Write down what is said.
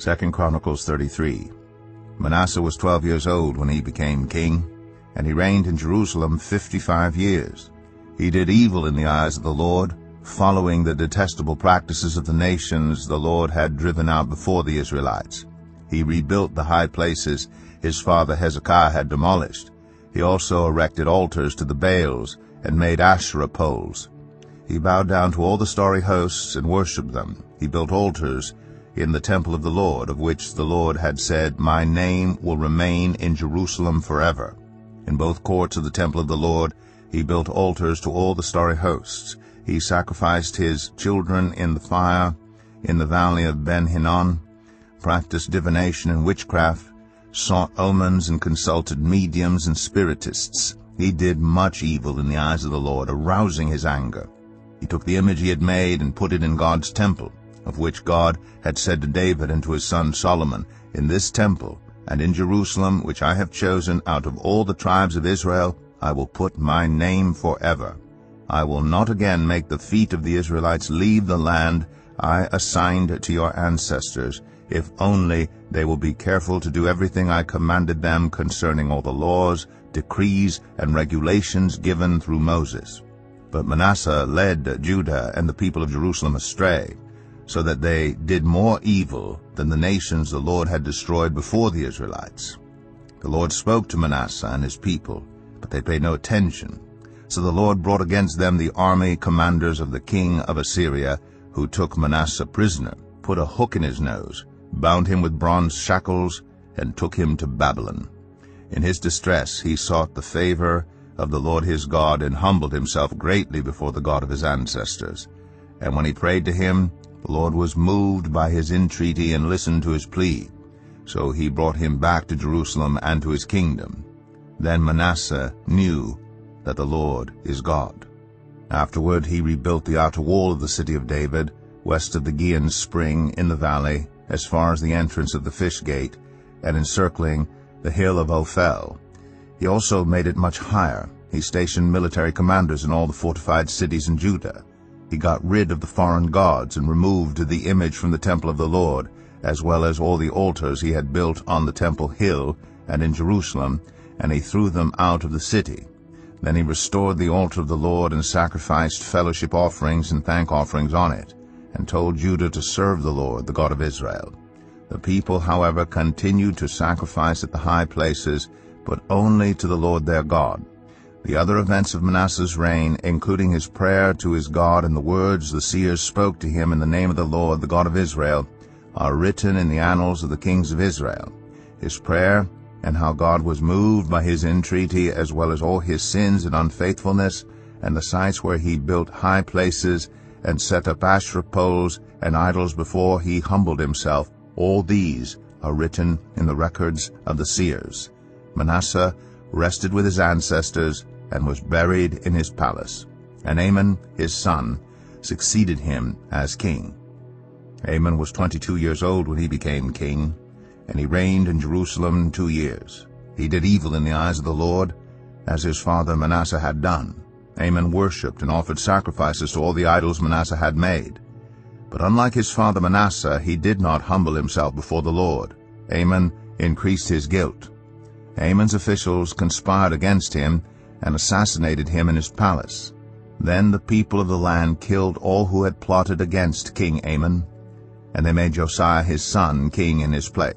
2 Chronicles 33. Manasseh was 12 years old when he became king, and he reigned in Jerusalem 55 years. He did evil in the eyes of the Lord, following the detestable practices of the nations the Lord had driven out before the Israelites. He rebuilt the high places his father Hezekiah had demolished. He also erected altars to the Baals and made Asherah poles. He bowed down to all the starry hosts and worshipped them. He built altars in the temple of the Lord, of which the Lord had said, "My name will remain in Jerusalem forever." In both courts of the temple of the Lord he built altars to all the starry hosts. He sacrificed his children in the fire in the Valley of Ben Hinnom, practiced divination and witchcraft, sought omens and consulted mediums and spiritists. He did much evil in the eyes of the Lord, arousing his anger. He took the image he had made and put it in God's temple, of which God had said to David and to his son Solomon, "In this temple and in Jerusalem, which I have chosen out of all the tribes of Israel, I will put my name forever. I will not again make the feet of the Israelites leave the land I assigned to your ancestors, if only they will be careful to do everything I commanded them concerning all the laws, decrees, and regulations given through Moses." But Manasseh led Judah and the people of Jerusalem astray, so that they did more evil than the nations the Lord had destroyed before the Israelites. The Lord spoke to Manasseh and his people, but they paid no attention. So the Lord brought against them the army commanders of the king of Assyria, who took Manasseh prisoner, put a hook in his nose, bound him with bronze shackles, and took him to Babylon. In his distress he sought the favor of the Lord his God, and humbled himself greatly before the God of his ancestors. And when he prayed to him, the Lord was moved by his entreaty and listened to his plea. So he brought him back to Jerusalem and to his kingdom. Then Manasseh knew that the Lord is God. Afterward he rebuilt the outer wall of the city of David, west of the Gihon spring in the valley, as far as the entrance of the fish gate, and encircling the hill of Ophel. He also made it much higher. He stationed military commanders in all the fortified cities in Judah. He got rid of the foreign gods and removed the image from the temple of the Lord, as well as all the altars he had built on the temple hill and in Jerusalem, and he threw them out of the city. Then he restored the altar of the Lord and sacrificed fellowship offerings and thank offerings on it, and told Judah to serve the Lord, the God of Israel. The people, however, continued to sacrifice at the high places, but only to the Lord their God. The other events of Manasseh's reign, including his prayer to his God and the words the seers spoke to him in the name of the Lord, the God of Israel, are written in the annals of the kings of Israel. His prayer, and how God was moved by his entreaty, as well as all his sins and unfaithfulness, and the sites where he built high places and set up Asherah poles and idols before he humbled himself, all these are written in the records of the seers. Manasseh rested with his ancestors and was buried in his palace, and Amon his son succeeded him as king. Amon was 22 years old when he became king, and he reigned in Jerusalem 2 years. He did evil in the eyes of the Lord, as his father Manasseh had done. Amon worshipped and offered sacrifices to all the idols Manasseh had made. But unlike his father Manasseh, he did not humble himself before the Lord. Amon increased his guilt. Amon's officials conspired against him and assassinated him in his palace. Then the people of the land killed all who had plotted against King Amon, and they made Josiah his son king in his place.